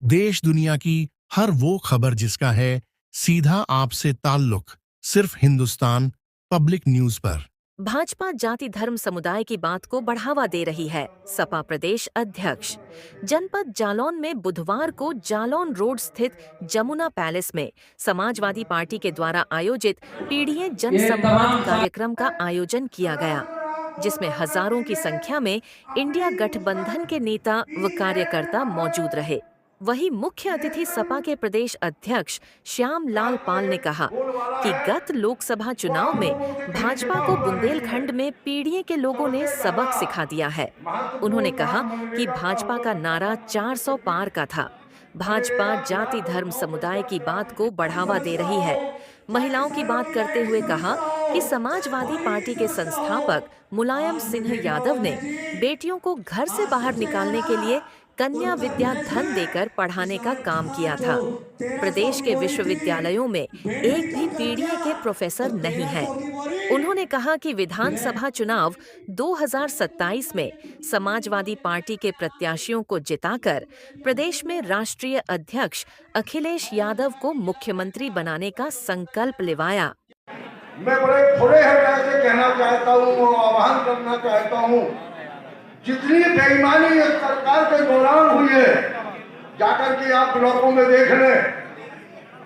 देश दुनिया की हर वो खबर जिसका है सीधा आपसे ताल्लुक, सिर्फ हिंदुस्तान पब्लिक न्यूज पर। भाजपा जाति धर्म समुदाय की बात को बढ़ावा दे रही है। सपा प्रदेश अध्यक्ष जनपद जालौन में बुधवार को जालौन रोड स्थित जमुना पैलेस में समाजवादी पार्टी के द्वारा आयोजित पीडीए जनसंवाद कार्यक्रम का आयोजन किया गया, जिसमें हजारों की संख्या में इंडिया गठबंधन के नेता व कार्यकर्ता मौजूद रहे। वहीं मुख्य अतिथि सपा के प्रदेश अध्यक्ष श्याम लाल पाल ने कहा कि गत लोकसभा चुनाव में भाजपा को बुंदेलखंड में पीडीए के लोगों ने सबक सिखा दिया है। उन्होंने कहा कि भाजपा का नारा 400 पार का था। भाजपा जाति धर्म समुदाय की बात को बढ़ावा दे रही है। महिलाओं की बात करते हुए कहा कि समाजवादी पार्टी के संस्थापक मुलायम सिंह यादव ने बेटियों को घर से बाहर निकालने के लिए कन्या विद्या धन देकर पढ़ाने का काम किया था। प्रदेश के विश्वविद्यालयों में एक भी पीडीए के प्रोफेसर नहीं है। उन्होंने कहा कि विधानसभा चुनाव 2027 में समाजवादी पार्टी के प्रत्याशियों को जिताकर प्रदेश में राष्ट्रीय अध्यक्ष अखिलेश यादव को मुख्यमंत्री बनाने का संकल्प लिवाया। मैं बड़े खुले हृदय से कहना चाहता हूँ, आह्वान करना चाहता हूँ, जितनी बेईमानी इस सरकार के दौरान हुई है, जाकर के आप ब्लॉकों में देख लें,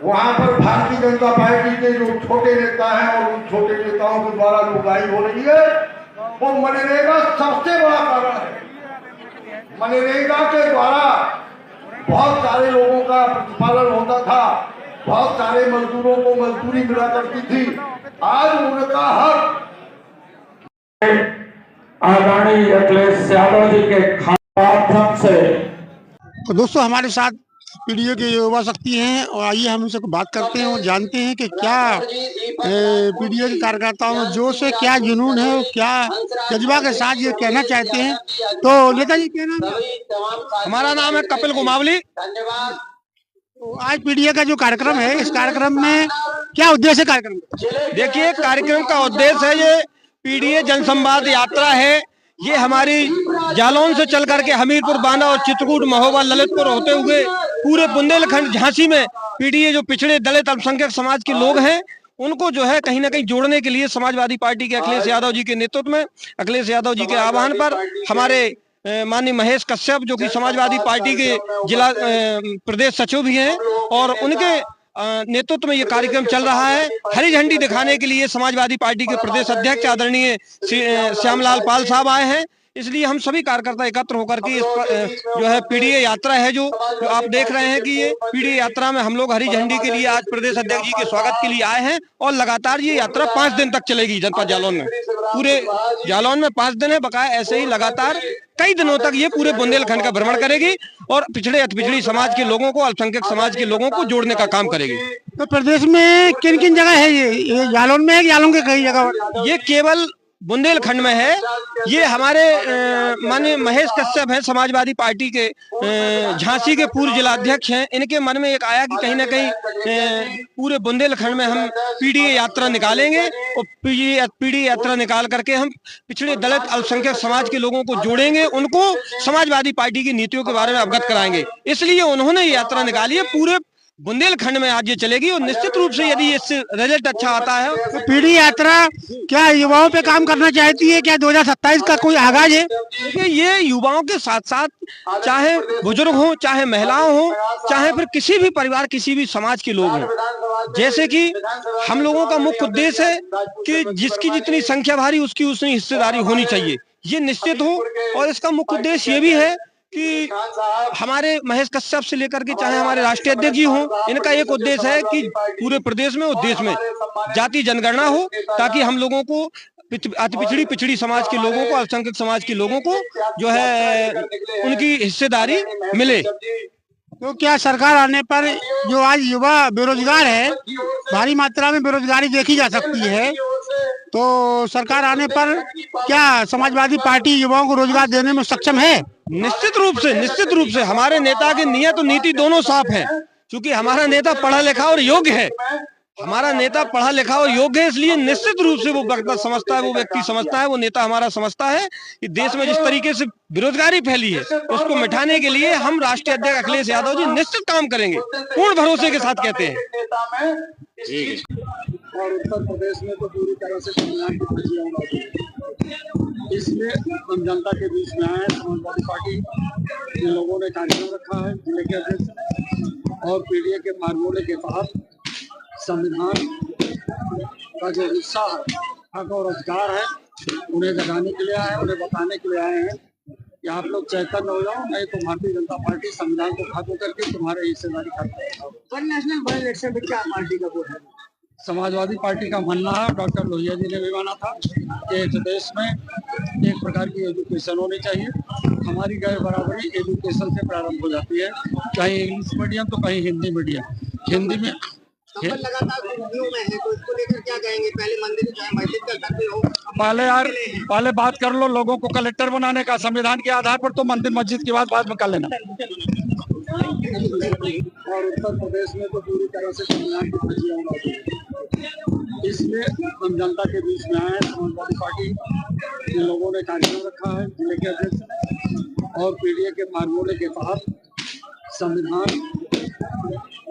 वहां पर भारतीय जनता पार्टी के जो छोटे नेता हैं और उन छोटे नेताओं के द्वारा लुगाई हो रही है, वो मनरेगा सबसे बड़ा कारण है। मनरेगा के द्वारा बहुत सारे लोगों का प्रतिपालन होता था, बहुत सारे मजदूरों को मजदूरी मिला करती थी। आज उनका हक आदरणीय अखिलेश यादव जी के माध्यम से। तो दोस्तों, हमारे साथ पीडीए के युवा शक्ति हैं और आइए हम उनसे बात करते हैं और जानते हैं कि क्या पीडीए के कार्यकर्ताओं में जोश है, क्या जुनून है और क्या जज्बा के साथ ये कहना चाहते हैं। तो नेताजी, क्या नाम है? हमारा नाम है कपिल गुमावली। तो आज पीडीए का जो कार्यक्रम है, इस कार्यक्रम में क्या उद्देश्य है? कार्यक्रम देखिए, कार्यक्रम का उद्देश्य है ये पीडीए जनसंवाद यात्रा है। ये हमारी जालौन से चल करके हमीरपुर, बांदा और चित्रकूट, महोबा, ललितपुर होते हुए पूरे बुंदेलखंड, झांसी में पीडीए जो पिछड़े दलित अल्पसंख्यक समाज के लोग हैं, उनको जो है कहीं ना कहीं जोड़ने के लिए समाजवादी पार्टी के अखिलेश यादव जी के नेतृत्व में, अखिलेश यादव जी के आह्वान पर हमारे माननीय महेश कश्यप, जो कि समाजवादी पार्टी के जिला प्रदेश सचिव भी हैं, और उनके नेतृत्व में ये कार्यक्रम चल रहा है। हरी झंडी दिखाने के लिए समाजवादी पार्टी के प्रदेश अध्यक्ष आदरणीय श्यामलाल पाल साहब आए हैं। इसलिए हम सभी कार्यकर्ता एकत्र होकर के इस जो है पीडीए यात्रा है, जो आप देख रहे हैं कि ये पीडीए यात्रा में हम लोग हरी झंडी के लिए आज प्रदेश अध्यक्ष जी के स्वागत के लिए आए हैं। और लगातार ये यात्रा 5 दिन तक चलेगी। जनपद जालौन में, पूरे जालौन में 5 दिन है, बकाया ऐसे ही लगातार कई दिनों तक ये पूरे बुंदेलखंड का भ्रमण करेगी और पिछड़े अति पिछड़ी समाज के लोगों को, अल्पसंख्यक समाज के लोगों को जोड़ने का काम करेगी। तो प्रदेश में किन किन जगह है ये जालौन में है कि जालौन के कई जगह? ये केवल बुंदेलखंड में है। ये हमारे माननीय महेश कश्यप हैं, समाजवादी पार्टी के झांसी के पूर्व जिला अध्यक्ष हैं। इनके मन में एक आया कि कहीं ना कहीं पूरे बुंदेलखंड में हम पीडीए यात्रा निकालेंगे और पीडीए यात्रा निकाल करके हम पिछड़े दलित अल्पसंख्यक समाज के लोगों को जोड़ेंगे, उनको समाजवादी पार्टी की नीतियों के बारे में अवगत कराएंगे। इसलिए उन्होंने ये यात्रा निकाली है। पूरे बुंदेलखंड में आज ये चलेगी और निश्चित रूप से यदि इससे रिजल्ट अच्छा आता है तो पीढ़ी यात्रा क्या युवाओं पे काम करना चाहती है? क्या 2027 का कोई आगाज है? देखिए, ये युवाओं के साथ साथ चाहे बुजुर्ग हो, चाहे महिलाओं हो, चाहे फिर किसी भी परिवार, किसी भी समाज के लोग हों, जैसे कि हम लोगों का मुख्य उद्देश्य है कि जिसकी जितनी संख्या भारी उसकी उतनी हिस्सेदारी होनी चाहिए, ये निश्चित हो। और इसका मुख्य उद्देश्य ये भी है कि हमारे महेश कश्यप से लेकर के चाहे हमारे राष्ट्रीय अध्यक्ष जी हों, इनका एक उद्देश्य है कि पूरे प्रदेश में और देश में जाति जनगणना हो, ताकि हम लोगों को अति पिछड़ी समाज के लोगों को, अल्पसंख्यक समाज के लोगों को जो है उनकी हिस्सेदारी मिले। तो क्या सरकार आने पर जो आज युवा बेरोजगार है, भारी मात्रा में बेरोजगारी देखी जा सकती है, तो सरकार आने पर क्या समाजवादी पार्टी युवाओं को रोजगार देने में सक्षम है? निश्चित रूप से हमारे नेता की नियत और नीति दोनों साफ है। क्योंकि हमारा नेता पढ़ा लिखा और योग्य है, हमारा नेता पढ़ा लिखा और योग्य है, इसलिए निश्चित रूप से वो वक्त समझता है, वो व्यक्ति समझता है, वो नेता हमारा समझता है कि देश में जिस तरीके से बेरोजगारी फैली है उसको मिटाने के लिए हम राष्ट्रीय अध्यक्ष अखिलेश यादव जी निश्चित काम करेंगे, पूर्ण भरोसे के साथ कहते हैं। और उत्तर प्रदेश में तो पूरी तरह से संविधान की धज्जियां उड़ा दी है। इसलिए हम जनता के बीच में आए। समाजवादी पार्टी के लोगों ने कार्यक्रम रखा है जिले के अध्यक्ष और पीडीए के फार्मूले के तहत संविधान का जो हिस्सा है, हक और अधिकार है, उन्हें जगाने के लिए आए, उन्हें बताने के लिए आए हैं कि आप लोग चैतन्य हो जाओ, नहीं तो भारतीय जनता पार्टी संविधान को खत्म करके तुम्हारे हिस्सेदारी करते हैं। वन नेशनल वन इलेक्शन में क्या पार्टी का वोट है? समाजवादी पार्टी का मानना है, डॉक्टर लोहिया जी ने भी माना था कि इस देश में एक प्रकार की एजुकेशन होनी चाहिए। हमारी गैर बराबरी एजुकेशन से प्रारंभ हो जाती है, कहीं इंग्लिश मीडियम तो कहीं हिंदी मीडियम। हिंदी में लगातार सुर्खियों में है, तो इसको लेकर क्या कहेंगे? पहले मंदिर चाहे मस्जिद कर सकते हो, पहले बात कर लो लोगों को कलेक्टर बनाने का, संविधान के आधार पर तो मंदिर मस्जिद की बात बाद में कर लेना। और उत्तर प्रदेश में तो पूरी तरह से संविधान की धज्जियां उड़ा दी है। इसलिए हम जनता के बीच में आए। समाजवादी पार्टी के लोगों ने कार्यक्रम रखा है जिले के अध्यक्ष और पीडीए के फार्मूले के तहत संविधान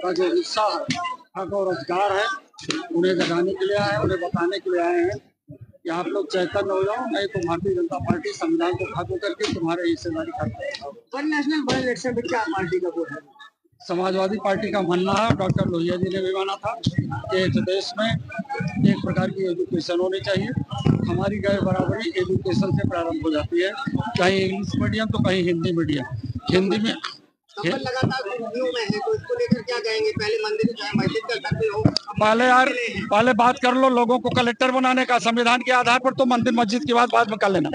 का जो हिस्सा है, हक और अधिकार है, उन्हें जगाने के लिए आए, उन्हें बताने के लिए आए हैं कि आप लोग चैतन्य हो जाओ, नहीं तो भारतीय जनता पार्टी संविधान को खत्म करके तुम्हारे हिस्सेदारी करते हैं। वन नेशनल वन इलेक्शन में क्या पार्टी का वोट है? समाजवादी पार्टी का मानना है, डॉक्टर लोहिया जी ने भी माना था कि इस देश में एक प्रकार की एजुकेशन होनी चाहिए। हमारी गैर बराबरी एजुकेशन से प्रारंभ हो जाती है, कहीं इंग्लिश मीडियम तो कहीं हिंदी मीडियम। हिंदी में लगातार सुर्खियों में है, तो इसको लेकर क्या कहेंगे? पहले मंदिर चाहे मस्जिद कर सकते हो, पहले बात कर लो लोगों को कलेक्टर बनाने का, संविधान के आधार पर तो मंदिर मस्जिद की बात बाद में कर लेना।